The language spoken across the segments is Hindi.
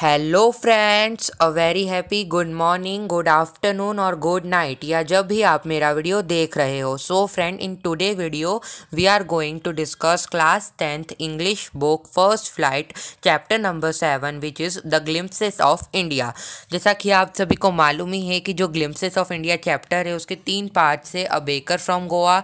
Hello friends, a very happy good morning, good afternoon और गुड नाइट, या जब भी आप मेरा वीडियो देख रहे हो। So friend, in today video we are going to discuss class 10th English book first flight chapter number 7 which is the glimpses of India. जैसा कि आप सभी को मालूम ही है कि जो ग्लिम्पसेस ऑफ इंडिया चैप्टर है उसके 3 पार्ट से अ baker from Goa,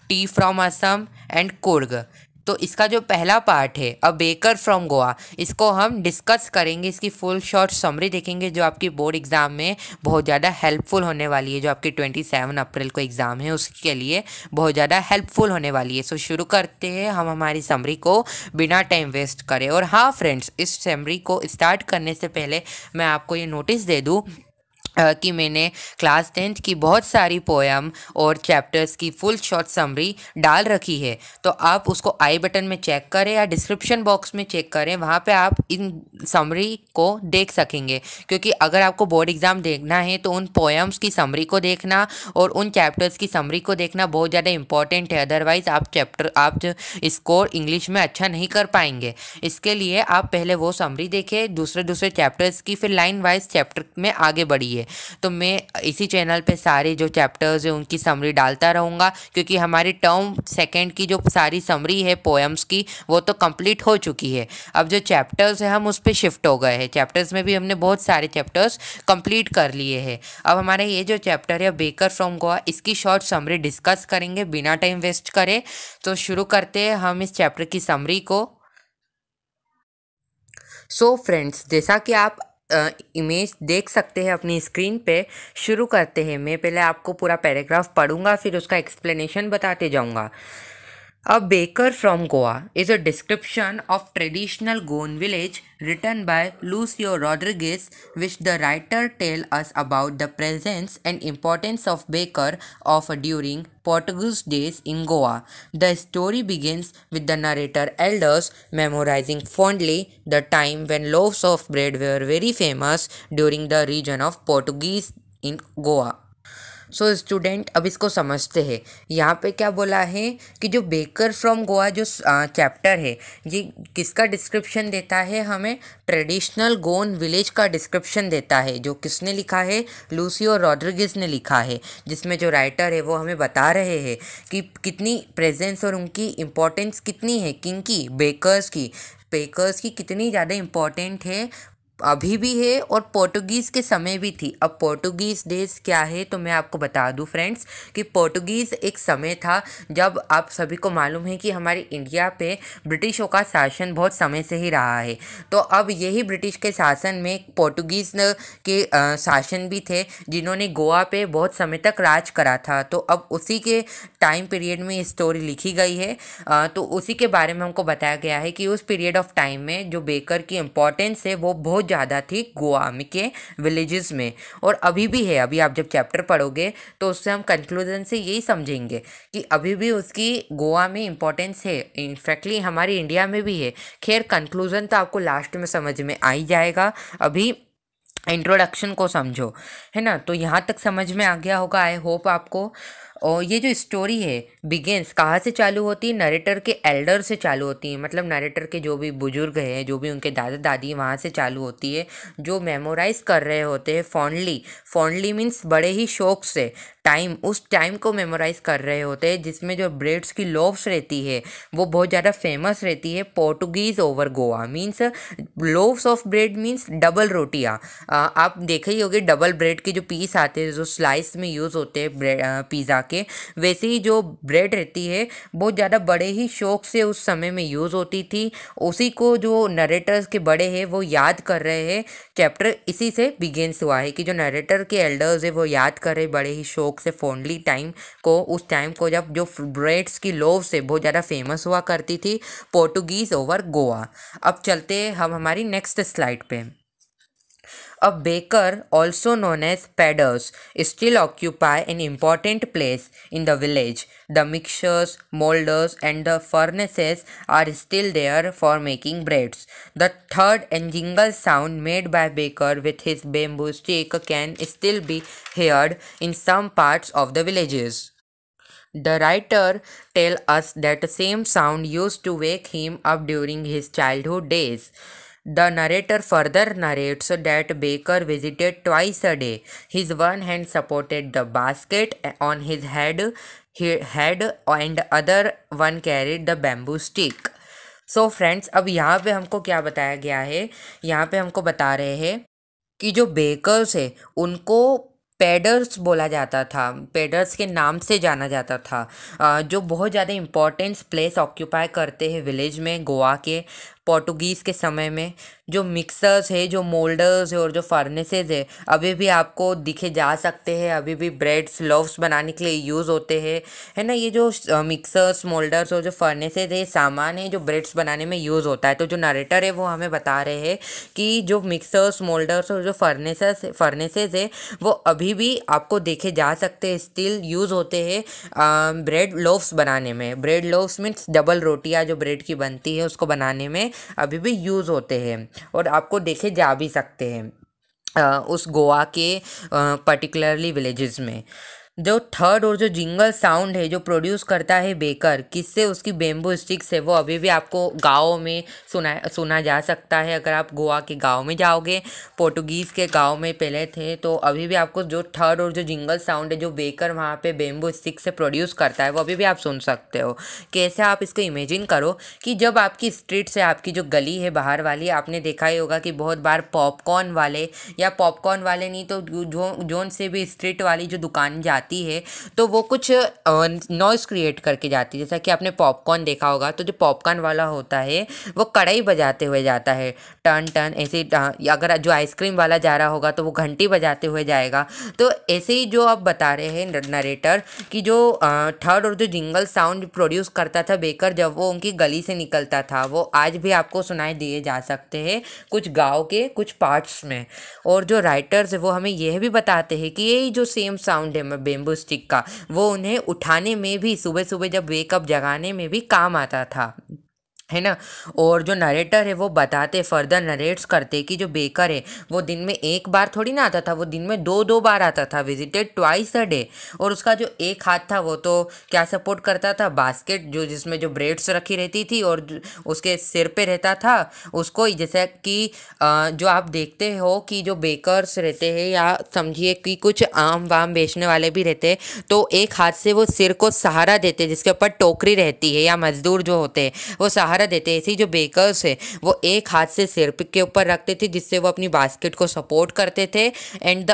T from Assam and Coorg. तो इसका जो पहला पार्ट है अ बेकर फ्रॉम गोवा, इसको हम डिस्कस करेंगे। इसकी फुल शॉर्ट समरी देखेंगे जो आपकी बोर्ड एग्ज़ाम में बहुत ज़्यादा हेल्पफुल होने वाली है। जो आपकी 27 अप्रैल को एग्ज़ाम है उसके लिए बहुत ज़्यादा हेल्पफुल होने वाली है। सो शुरू करते हैं हम हमारी समरी को बिना टाइम वेस्ट करें। और हाँ फ्रेंड्स, इस समरी को स्टार्ट करने से पहले मैं आपको ये नोटिस दे दूँ कि मैंने क्लास 10th की बहुत सारी पोएम और चैप्टर्स की फुल शॉर्ट समरी डाल रखी है। तो आप उसको आई बटन में चेक करें या डिस्क्रिप्शन बॉक्स में चेक करें, वहाँ पे आप इन समरी को देख सकेंगे। क्योंकि अगर आपको बोर्ड एग्ज़ाम देखना है तो उन पोएम्स की समरी को देखना और उन चैप्टर्स की समरी को देखना बहुत ज़्यादा इंपॉर्टेंट है। अदरवाइज़ आप स्कोर इंग्लिश में अच्छा नहीं कर पाएंगे। इसके लिए आप पहले वो समरी देखें दूसरे चैप्टर्स की, फिर लाइन वाइज चैप्टर में आगे बढ़िए। तो मैं इसी चैनल पे सारे जो चैप्टर्स हैं उनकी समरी डालता रहूँगा, क्योंकि हमारी टर्म सेकंड की जो सारी समरी है पोएम्स की वो तो कंप्लीट हो चुकी है। अब जो चैप्टर्स है हम उस पर शिफ्ट हो गए हैं। चैप्टर्स में भी हमने बहुत सारे चैप्टर्स कंप्लीट कर लिए हैं। अब हमारे ये जो चैप्टर है बेकर फ्रॉम गोवा, इसकी शॉर्ट समरी डिस्कस करेंगे बिना टाइम वेस्ट करे। तो शुरू करते हैं हम इस चैप्टर की समरी को। सो फ्रेंड्स, जैसा कि आप इमेज देख सकते हैं अपनी स्क्रीन पे, शुरू करते हैं। मैं पहले आपको पूरा पैराग्राफ पढ़ूंगा, फिर उसका एक्सप्लेनेशन बताते जाऊंगा। A baker from Goa is a description of traditional Goan village written by Lucio Rodriguez, which the writer tells us about the presence and importance of baker of during Portuguese days in Goa. The story begins with the narrator elders memorizing fondly the time when loaves of bread were very famous during the region of Portuguese in Goa. So student, अब इसको समझते हैं। यहाँ पे क्या बोला है कि जो बेकर फ्रॉम गोवा जो चैप्टर है ये किसका डिस्क्रिप्शन देता है, हमें ट्रेडिशनल गोन विलेज का डिस्क्रिप्शन देता है। जो किसने लिखा है? लूसियो रॉड्रिगेज ने लिखा है। जिसमें जो राइटर है वो हमें बता रहे हैं कि कितनी प्रेजेंस और उनकी इम्पोर्टेंस कितनी है, किनकी? बेकर्स की कितनी ज़्यादा इम्पोर्टेंट है, अभी भी है और पोर्टुगीज़ के समय भी थी। अब पोर्टुगीज़ डेज क्या है तो मैं आपको बता दूं फ्रेंड्स कि पोर्टुगीज़ एक समय था जब आप सभी को मालूम है कि हमारे इंडिया पे ब्रिटिशों का शासन बहुत समय से ही रहा है। तो अब यही ब्रिटिश के शासन में पोर्टुगीज़ के शासन भी थे जिन्होंने गोवा पे बहुत समय तक राज करा था। तो अब उसी के टाइम पीरियड में ये स्टोरी लिखी गई है। तो उसी के बारे में हमको बताया गया है कि उस पीरियड ऑफ टाइम में जो बेकर की इम्पोर्टेंस है वो बहुत ज़्यादा थी गोवा में के विलेजेस में, और अभी भी है। अभी आप जब चैप्टर पढ़ोगे तो उससे हम कंक्लूजन से यही समझेंगे कि अभी भी उसकी गोवा में इम्पोर्टेंस है। इनफैक्टली हमारी इंडिया में भी है। खैर, कंक्लूजन तो आपको लास्ट में समझ में आ ही जाएगा। अभी इंट्रोडक्शन को समझो, है ना। तो यहाँ तक समझ में आ गया होगा, आई होप आपको। और ये जो स्टोरी है बिगेंस कहाँ से चालू होती है? नरेटर के एल्डर से चालू होती है। मतलब नरेटर के जो भी बुजुर्ग हैं, जो भी उनके दादा दादी, वहाँ से चालू होती है। जो मेमोराइज कर रहे होते हैं फॉन्डली मीन्स बड़े ही शौक से उस टाइम को मेमोराइज कर रहे होते हैं जिसमें जो ब्रेड्स की लोव्स रहती है वो बहुत ज़्यादा फेमस रहती है Portuguese over Goa. Means loaves of bread means double रोटियाँ। आप देखे ही होगे डबल ब्रेड के जो पीस आते हैं जो स्लाइस में यूज़ होते हैं पिज़्ज़ा के, वैसे ही जो ब्रेड रहती है बहुत ज़्यादा बड़े ही शौक से उस समय में यूज़ होती थी। उसी को जो नरेटर्स के बड़े हैं वो याद कर रहे हैं। चैप्टर इसी से बिगेंस हुआ है कि जो नरेटर के एल्डर्स है वो याद कर रहे बड़े ही शौक से फॉन्डली उस टाइम को जब जो ब्रेड्स की लोव से बहुत ज़्यादा फेमस हुआ करती थी पोर्टुगीज़ ओवर गोवा। अब चलते हैं हम हमारी नेक्स्ट स्लाइड पे। A baker, also known as peddlers, still occupy an important place in the village. The mixtures, molders, and the furnaces are still there for making breads. The third and jingle sound made by baker with his bamboo stick can still be heard in some parts of the villages. The writer tells us that the same sound used to wake him up during his childhood days. The narrator further narrates that Baker visited twice a day. His one hand supported the basket on his head and other one carried the bamboo stick. So friends, अब यहाँ पे हमको क्या बताया गया है, यहाँ पे हमको बता रहे हैं कि जो बेकर्स है उनको पेडर्स बोला जाता था, पेडर्स के नाम से जाना जाता था, जो बहुत ज़्यादा इम्पोर्टेंस प्लेस ऑक्यूपाई करते हैं विलेज में गोवा के पोर्टुगीज़ के समय में। जो मिक्सर्स है, जो मोल्डर्स है और जो फर्नेसेस है अभी भी आपको दिखे जा सकते हैं, अभी भी ब्रेड्स लोव्स बनाने के लिए यूज़ होते हैं, है ना। ये जो मिक्सर्स, मोल्डर्स और जो फर्नेसेस है सामान है जो ब्रेड्स बनाने में यूज़ होता है। तो जो नरेटर है वो हमें बता रहे हैं कि जो मिक्सर्स, मोल्डर्स और जो फर्नेसेस है वो अभी भी आपको देखे जा सकते हैं, स्टिल यूज़ होते हैं ब्रेड लोव्स बनाने में। ब्रेड लोव्स मीन्स डबल रोटियाँ जो ब्रेड की बनती है उसको बनाने में अभी भी यूज़ होते हैं और आपको देखे जा भी सकते हैं उस गोवा के पर्टिकुलरली विलेजेस में। जो थर्ड और जो जिंगल साउंड है जो प्रोड्यूस करता है बेकर, किससे, उसकी बेम्बू स्टिक से, वो अभी भी आपको गाँव में सुना जा सकता है। अगर आप गोवा के गाँव में जाओगे, पोर्टुगीज़ के गाँव में पहले थे, तो अभी भी आपको जो थर्ड और जो जिंगल साउंड है जो बेकर वहाँ पे बेम्बू स्टिक से प्रोड्यूस करता है वो अभी भी आप सुन सकते हो। कैसे, आप इसको इमेजिन करो कि जब आपकी स्ट्रीट से, आपकी जो गली है बाहर वाली, आपने देखा ही होगा कि बहुत बार पॉपकॉर्न वाले, या पॉपकॉर्न वाले नहीं तो जोन से भी स्ट्रीट वाली जो दुकान जाती है तो वो कुछ नॉइस क्रिएट करके जाती है। जैसा कि आपने पॉपकॉर्न देखा होगा तो जो पॉपकॉर्न वाला होता है वो कढ़ाई बजाते हुए जाता है, टन टन ऐसे। अगर जो आइसक्रीम वाला जा रहा होगा तो वो घंटी बजाते हुए जाएगा। तो ऐसे ही जो आप बता रहे हैं नरेटर कि जो थर्ड और जो जिंगल साउंड प्रोड्यूस करता था बेकर जब वो उनकी गली से निकलता था, वो आज भी आपको सुनाई दिए जा सकते हैं कुछ गाँव के कुछ पार्ट्स में। और जो राइटर्स है वो हमें यह भी बताते हैं कि ये जो सेम साउंड है बेम्बू स्टिक का, वो उन्हें उठाने में भी, सुबह सुबह जब वेकअप जगाने में भी काम आता था, है ना। और जो नरेटर है वो बताते, फर्दर नरेट्स करते कि जो बेकर है वो दिन में एक बार थोड़ी ना आता था, वो दिन में दो दो बार आता था, विजिटेड ट्वाइस अ डे। और उसका जो एक हाथ था वो तो क्या सपोर्ट करता था, बास्केट जो जिसमें जो ब्रेड्स रखी रहती थी, और उसके सिर पे रहता था उसको, जैसे कि जो आप देखते हो कि जो बेकर्स रहते हैं, या समझिए कि कुछ आम वाम बेचने वाले भी रहते हैं, तो एक हाथ से वो सिर को सहारा देते, जिसके ऊपर टोकरी रहती है, या मजदूर जो होते हैं वो सहारा देते। ऐसे जो बेकर्स है वो एक हाथ से सिर के ऊपर रखते थे जिससे वो अपनी बास्केट को सपोर्ट करते थे, एंड द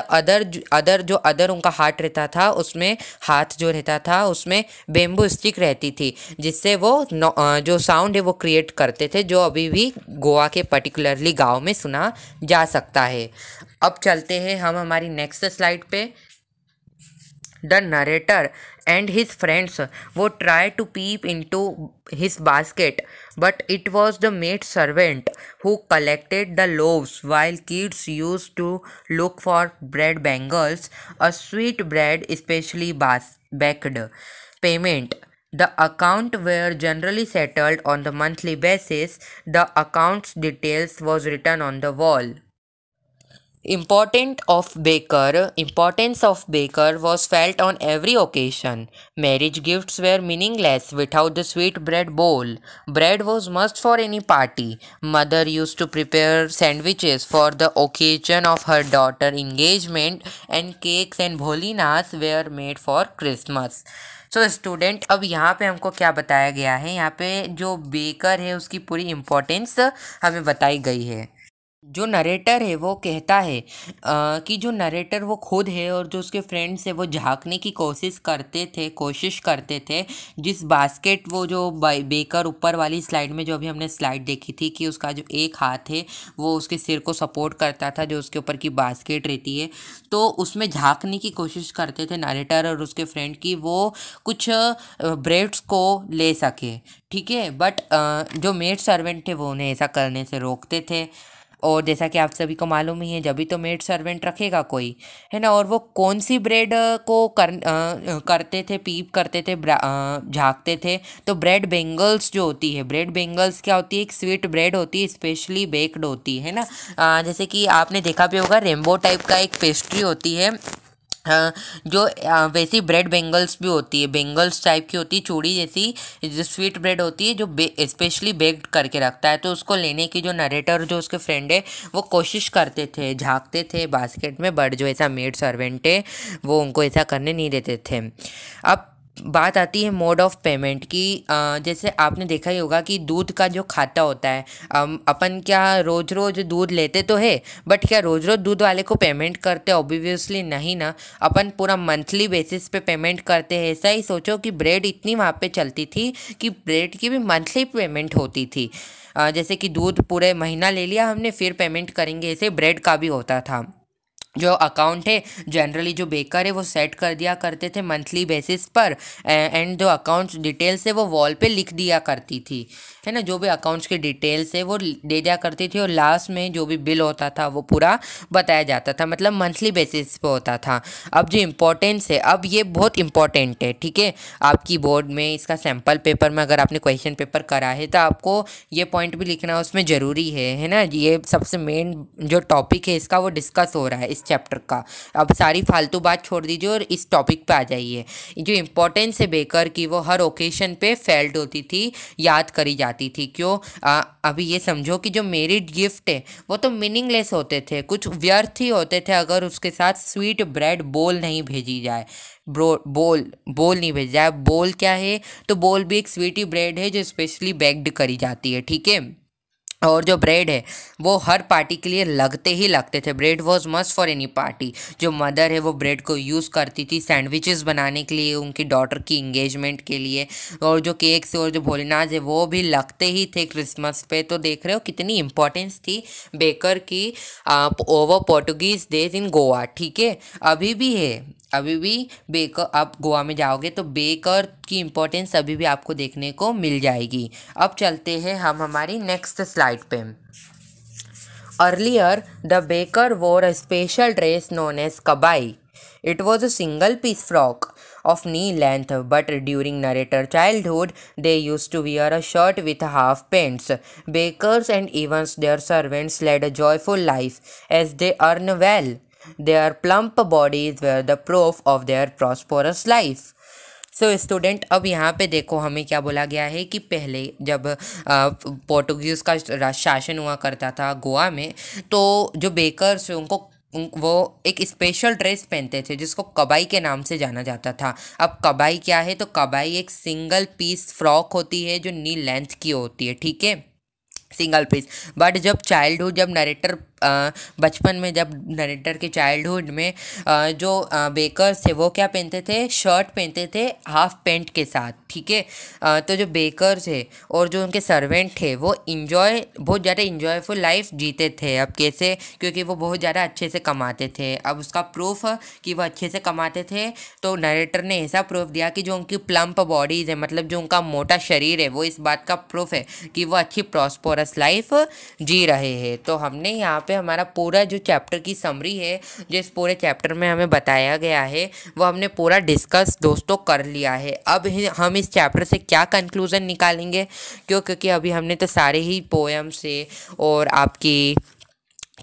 अदर उनका हाथ रहता था, उसमें हाथ जो रहता था उसमें बेम्बू स्टिक रहती थी, जिससे वो जो साउंड है वो क्रिएट करते थे, जो अभी भी गोवा के पर्टिकुलरली गांव में सुना जा सकता है। अब चलते हैं हम हमारी नेक्स्ट स्लाइड पे। The narrator and his friends would try to peep into his basket, but it was the maid servant who collected the loaves, while kids used to look for bread bangles, a sweet bread especially baked. Payment. The account were generally settled on the monthly basis. The account's details was written on the wall. Importance of baker was felt on every occasion. Marriage gifts were meaningless without the sweet bread bowl. Bread was must for any party. Mother used to prepare sandwiches for the occasion of her daughter engagement, and cakes and bholinas were made for Christmas. So student, अब यहाँ पे हमको क्या बताया गया है, यहाँ पे जो बेकर है उसकी पूरी इम्पोर्टेंस हमें बताई गई है। जो नरेटर है वो कहता है कि जो नरेटर वो खुद है और जो उसके फ्रेंड्स है वो झांकने की कोशिश करते थे जिस बास्केट, वो जो बेकर ऊपर वाली स्लाइड में, जो अभी हमने स्लाइड देखी थी कि उसका जो एक हाथ है वो उसके सिर को सपोर्ट करता था, जो उसके ऊपर की बास्केट रहती है, तो उसमें झांकने की कोशिश करते थे नरेटर और उसके फ्रेंड की, वो कुछ ब्रेड्स को ले सके, ठीक है। बट जो मेड सर्वेंट थे वो उन्हें ऐसा करने से रोकते थे। और जैसा कि आप सभी को मालूम ही है, जब भी तो मेड सर्वेंट रखेगा कोई, है ना। और वो कौन सी ब्रेड को करते थे, पीप करते थे, झाँकते थे, तो ब्रेड बेंगल्स जो होती है, ब्रेड बेंगल्स क्या होती है, एक स्वीट ब्रेड होती है, स्पेशली बेक्ड होती है ना। जैसे कि आपने देखा भी होगा, रेनबो टाइप का एक पेस्ट्री होती है जो वैसी ब्रेड बेंगल्स भी होती है, बेंगल्स टाइप की होती है, चूड़ी जैसी जो स्वीट ब्रेड होती है, जो स्पेशली बेक्ड करके रखता है। तो उसको लेने की जो नरेटर, जो उसके फ्रेंड है, वो कोशिश करते थे, झांकते थे बास्केट में, बट जो ऐसा मेड सर्वेंट है वो उनको ऐसा करने नहीं देते थे। अब बात आती है मोड ऑफ पेमेंट की। जैसे आपने देखा ही होगा कि दूध का जो खाता होता है, अपन क्या रोज रोज दूध लेते तो है, बट क्या रोज रोज दूध वाले को पेमेंट करते? ऑब्वियसली नहीं ना। अपन पूरा मंथली बेसिस पे पेमेंट करते हैं। ऐसा ही सोचो कि ब्रेड इतनी वहाँ पे चलती थी कि ब्रेड की भी मंथली पेमेंट होती थी। जैसे कि दूध पूरे महीना ले लिया हमने, फिर पेमेंट करेंगे, ऐसे ब्रेड का भी होता था। जो अकाउंट है जनरली जो बेकर है वो सेट कर दिया करते थे मंथली बेसिस पर, एंड जो अकाउंट्स डिटेल्स है वो वॉल पे लिख दिया करती थी, है ना। जो भी अकाउंट्स की डिटेल्स है वो दे दिया करती थी, और लास्ट में जो भी बिल होता था वो पूरा बताया जाता था, मतलब मंथली बेसिस पे होता था। अब जो इम्पोर्टेंस है, अब ये बहुत इंपॉर्टेंट है, ठीक है। आपकी बोर्ड में इसका सैम्पल पेपर में अगर आपने क्वेश्चन पेपर करा है तो आपको ये पॉइंट भी लिखना उसमें ज़रूरी है ना। ये सबसे मेन जो टॉपिक है इसका वो डिस्कस हो रहा है इस चैप्टर का। अब सारी फालतू बात छोड़ दीजिए और इस टॉपिक पे आ जाइए। जो इम्पोर्टेंस है बेकर की, वो हर ओकेशन पे फेल्ट होती थी, याद करी जाती थी। क्यों? अभी ये समझो कि जो मेरिट गिफ्ट है वो तो मीनिंगलेस होते थे, कुछ व्यर्थ ही होते थे अगर उसके साथ स्वीट ब्रेड बोल नहीं भेजी जाए। बोल बोल नहीं भेजा जाए। बोल क्या है? तो बोल भी एक स्वीटी ब्रेड है जो स्पेशली बेक्ड करी जाती है, ठीक है। और जो ब्रेड है वो हर पार्टी के लिए लगते ही लगते थे। Bread was must for any party. जो मदर है वो ब्रेड को यूज़ करती थी सैंडविचेस बनाने के लिए, उनकी डॉटर की इंगेजमेंट के लिए। और जो केक्स और जो भोलेनाज है वो भी लगते ही थे क्रिसमस पे। तो देख रहे हो कितनी इंपॉर्टेंस थी बेकर की over Portuguese days in Goa, ठीक है। अभी भी है, अभी भी बेकर, आप गोवा में जाओगे तो बेकर की इम्पोर्टेंस अभी भी आपको देखने को मिल जाएगी। अब चलते हैं हम हमारी नेक्स्ट स्लाइड पे। Earlier the baker wore a special dress known as kabai. It was a single piece frock of knee length, but during narrator childhood, they used to wear a shirt with half pants. Bakers and even their servants led a joyful life as they earned well. Their plump bodies were the proof of their prosperous life. So student, अब यहाँ पे देखो हमें क्या बोला गया है कि पहले जब पोर्टुगीज़ का शासन हुआ करता था गोवा में, तो जो बेकर्स उनको वो एक स्पेशल ड्रेस पहनते थे जिसको कबाई के नाम से जाना जाता था। अब कबाई क्या है? तो कबाई एक सिंगल पीस फ्रॉक होती है जो नी लेंथ की होती है, ठीक है, सिंगल पीस। बट जब नरेटर बचपन में, जब नरेटर के चाइल्डहुड में जो बेकर्स थे वो क्या पहनते थे? शर्ट पहनते थे हाफ पैंट के साथ, ठीक है। तो जो बेकर्स है और जो उनके सर्वेंट थे वो बहुत ज़्यादा इंजॉयफुल लाइफ जीते थे। अब कैसे? क्योंकि वो बहुत ज़्यादा अच्छे से कमाते थे। अब उसका प्रूफ कि वो अच्छे से कमाते थे, तो नरेटर ने ऐसा प्रूफ दिया कि जो उनकी प्लम्प बॉडीज़ है, मतलब जो उनका मोटा शरीर है, वो इस बात का प्रूफ है कि वो अच्छी प्रॉस्परस लाइफ जी रहे हैं। तो हमने यहाँ पे हमारा पूरा जो चैप्टर की समरी है, जो इस पूरे चैप्टर में हमें बताया गया है, वो हमने पूरा डिस्कस दोस्तों कर लिया है। अब हम इस चैप्टर से क्या कंक्लूज़न निकालेंगे? क्योंकि अभी हमने तो सारे ही पोएम से और आपकी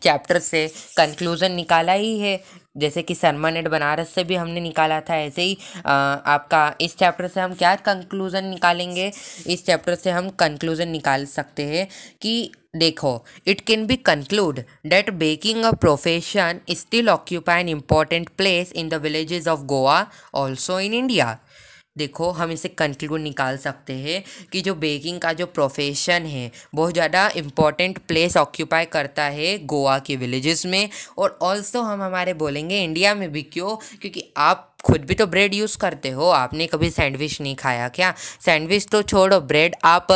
चैप्टर से कंक्लूज़न निकाला ही है। जैसे कि सरमन एट बनारस से भी हमने निकाला था, ऐसे ही आपका इस चैप्टर से हम क्या कंक्लूज़न निकालेंगे? इस चैप्टर से हम कंक्लूज़न निकाल सकते हैं कि देखो, it can be conclude that baking a profession still occupy an important place in the villages of Goa, also in India. देखो, हम इसे कंक्लूड निकाल सकते हैं कि जो बेकिंग का जो प्रोफेशन है बहुत ज़्यादा इम्पॉर्टेंट प्लेस ऑक्यूपाई करता है गोवा के विलेजेस में, और ऑल्सो हम हमारे बोलेंगे इंडिया में भी। क्यों? क्योंकि आप खुद भी तो ब्रेड यूज़ करते हो। आपने कभी सैंडविच नहीं खाया क्या? सैंडविच तो छोड़ो, ब्रेड आप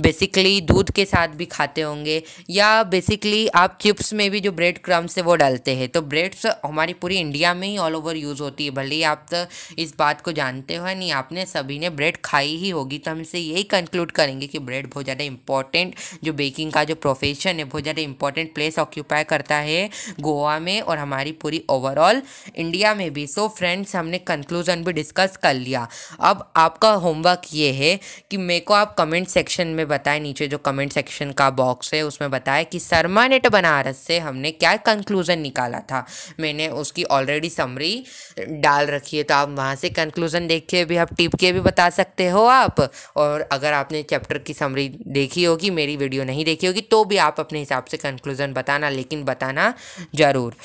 बेसिकली दूध के साथ भी खाते होंगे, या बेसिकली आप चिप्स में भी जो ब्रेड क्रम्स है वो डालते हैं। तो ब्रेड्स हमारी पूरी इंडिया में ही ऑल ओवर यूज़ होती है। भले ही आप तो इस बात को जानते हो नहीं, आपने सभी ने ब्रेड खाई ही होगी। तो हम इसे यही कंक्लूड करेंगे कि ब्रेड बहुत ज़्यादा इंपॉर्टेंट, जो बेकिंग का जो प्रोफेशन है बहुत ज़्यादा इंपॉर्टेंट प्लेस ऑक्यूपाई करता है गोवा में और हमारी पूरी ओवरऑल इंडिया में भी। सो फ्रेंड्स, हमने हमने कंक्लूजन भी डिस्कस कर लिया। अब आपका होमवर्क ये है कि मेरे को आप कमेंट सेक्शन में बताएं, नीचे जो कमेंट सेक्शन का बॉक्स है उसमें बताएं कि शर्मा नेट बनारस से हमने क्या कंक्लूजन निकाला था। मैंने उसकी ऑलरेडी समरी डाल रखी है, तो आप वहाँ से कंक्लूजन देख के भी आप टिप के भी बता सकते हो आप। और अगर आपने चैप्टर की समरी देखी होगी, मेरी वीडियो नहीं देखी होगी, तो भी आप अपने हिसाब से कंक्लूजन बताना, लेकिन बताना ज़रूर।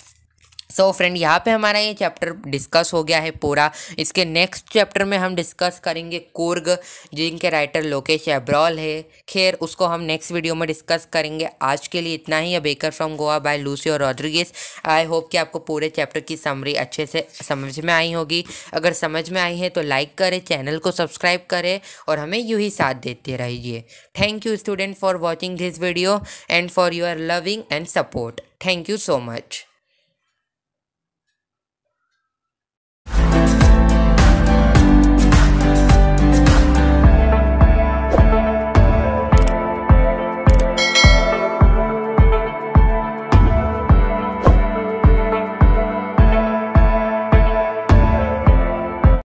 सो फ्रेंड, यहाँ पे हमारा ये चैप्टर डिस्कस हो गया है पूरा। इसके नेक्स्ट चैप्टर में हम डिस्कस करेंगे कुर्ग, जिनके राइटर लोकेश एब्रॉल है। खैर, उसको हम नेक्स्ट वीडियो में डिस्कस करेंगे। आज के लिए इतना ही। A baker from Goa by Lucio Rodrigues. I hope कि आपको पूरे चैप्टर की समरी अच्छे से समझ में आई होगी। अगर समझ में आई है तो लाइक करें, चैनल को सब्सक्राइब करें और हमें यूँ ही साथ देते रहिए। Thank you student for watching this video and for your loving and support. Thank you so much.